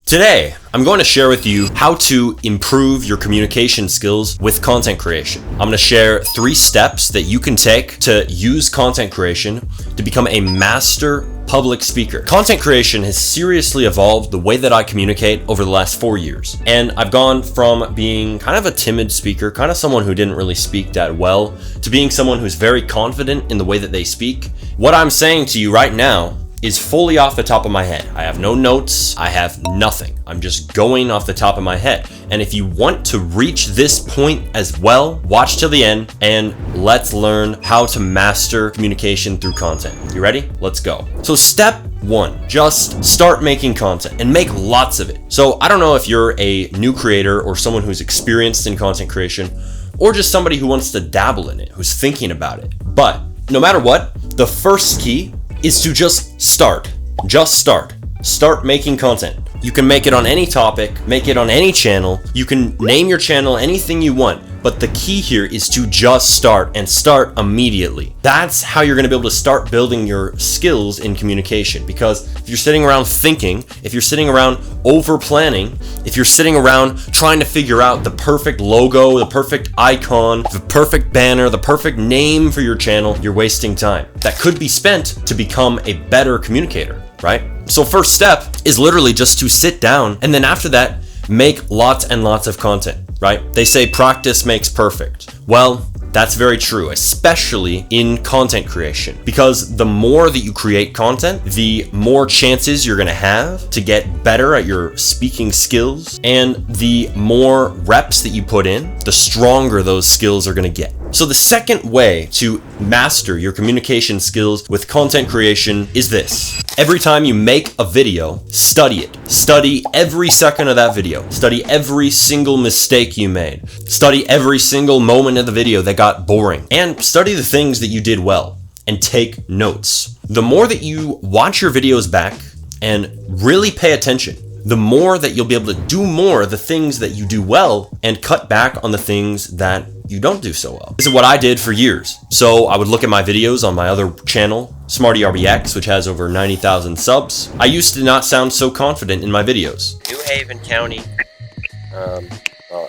Today, I'm going to share with you how to improve your communication skills with content creation. I'm going to share 3 steps that you can take to use content creation to become a master public speaker. Content creation has seriously evolved the way that I communicate over the last 4 years. And I've gone from being kind of a timid speaker, kind of someone who didn't really speak that well, to being someone who's very confident in the way that they speak. What I'm saying to you right now is fully off the top of my head. I have no notes, I have nothing. I'm just going off the top of my head. And if you want to reach this point as well, watch till the end and let's learn how to master communication through content. You ready? Let's go. So step 1, just start making content and make lots of it. So I don't know if you're a new creator or someone who's experienced in content creation, or just somebody who wants to dabble in it, who's thinking about it. But no matter what, the first key is to just start. Just start. Start making content. You can make it on any topic, make it on any channel. You can name your channel anything you want, but the key here is to just start and start immediately. That's how you're gonna be able to start building your skills in communication. Because if you're sitting around thinking, if you're sitting around over planning, if you're sitting around trying to figure out the perfect logo, the perfect icon, the perfect banner, the perfect name for your channel, you're wasting time that could be spent to become a better communicator, right? So first step is literally just to sit down, and then after that, make lots and lots of content, right? They say practice makes perfect. Well, that's very true, especially in content creation, because the more that you create content, the more chances you're gonna have to get better at your speaking skills, and the more reps that you put in, the stronger those skills are gonna get. So the second way to master your communication skills with content creation is this. Every time you make a video, study it. Study every second of that video. Study every single mistake you made. Study every single moment of the video that got boring. And study the things that you did well and take notes. The more that you watch your videos back and really pay attention, the more that you'll be able to do more of the things that you do well and cut back on the things that you don't do so well. This is what I did for years. So I would look at my videos on my other channel, SmartyRBX, which has over 90,000 subs. I used to not sound so confident in my videos. New Haven County.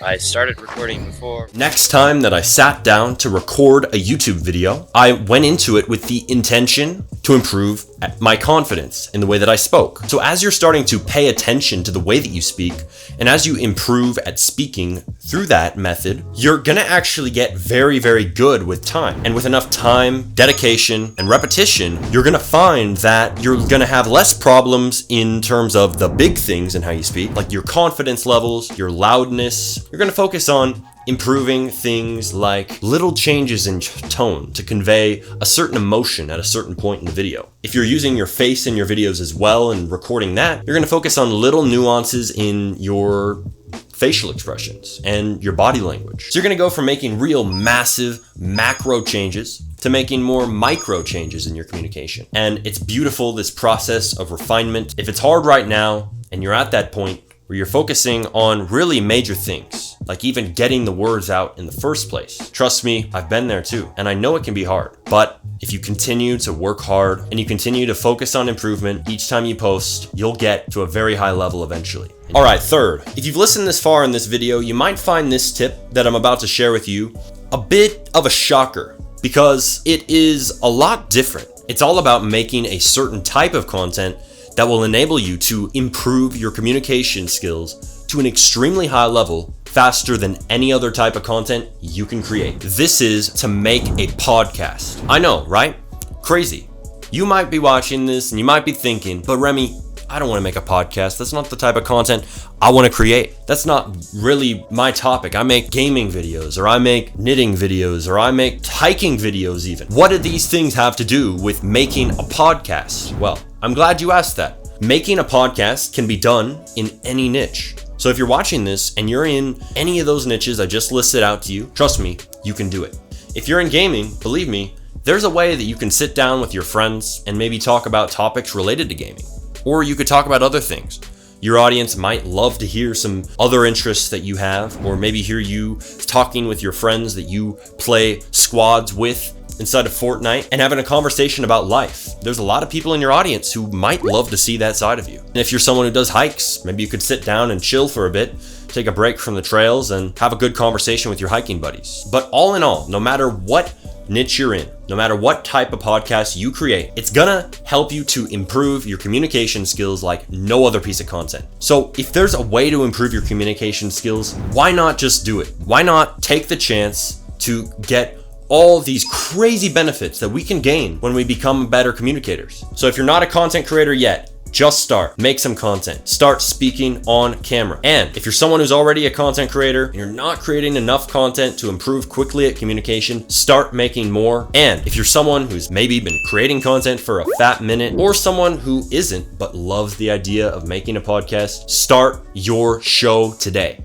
I started recording before. Next time that I sat down to record a YouTube video, I went into it with the intention to improve my confidence in the way that I spoke. So as you're starting to pay attention to the way that you speak, and as you improve at speaking through that method, you're gonna actually get very, very good with time. And with enough time, dedication, and repetition, you're gonna find that you're gonna have less problems in terms of the big things in how you speak, like your confidence levels, your loudness. You're gonna focus on improving things like little changes in tone to convey a certain emotion at a certain point in the video. If you're using your face in your videos as well and recording that, you're gonna focus on little nuances in your facial expressions and your body language. So you're gonna go from making real massive macro changes to making more micro changes in your communication. And it's beautiful, this process of refinement. If it's hard right now and you're at that point where you're focusing on really major things, like even getting the words out in the first place. Trust me, I've been there too, and I know it can be hard. But if you continue to work hard and you continue to focus on improvement each time you post, you'll get to a very high level eventually. All right, third, if you've listened this far in this video, you might find this tip that I'm about to share with you a bit of a shocker, because it is a lot different. It's all about making a certain type of content that will enable you to improve your communication skills to an extremely high level faster than any other type of content you can create. This is to make a podcast. I know, right? Crazy. You might be watching this and you might be thinking, but Remy, I don't want to make a podcast. That's not the type of content I want to create. That's not really my topic. I make gaming videos, or I make knitting videos, or I make hiking videos even. What do these things have to do with making a podcast? Well, I'm glad you asked that. Making a podcast can be done in any niche. So if you're watching this and you're in any of those niches I just listed out to you, trust me, you can do it. If you're in gaming, believe me, there's a way that you can sit down with your friends and maybe talk about topics related to gaming. Or you could talk about other things. Your audience might love to hear some other interests that you have, or maybe hear you talking with your friends that you play squads with inside of Fortnite and having a conversation about life. There's a lot of people in your audience who might love to see that side of you. And if you're someone who does hikes, maybe you could sit down and chill for a bit, take a break from the trails and have a good conversation with your hiking buddies. But all in all, no matter what niche you're in, no matter what type of podcast you create, it's gonna help you to improve your communication skills like no other piece of content. So if there's a way to improve your communication skills, why not just do it? Why not take the chance to get all these crazy benefits that we can gain when we become better communicators? So if you're not a content creator yet, just start, make some content, start speaking on camera. And if you're someone who's already a content creator and you're not creating enough content to improve quickly at communication, start making more. And if you're someone who's maybe been creating content for a fat minute, or someone who isn't but loves the idea of making a podcast, start your show today.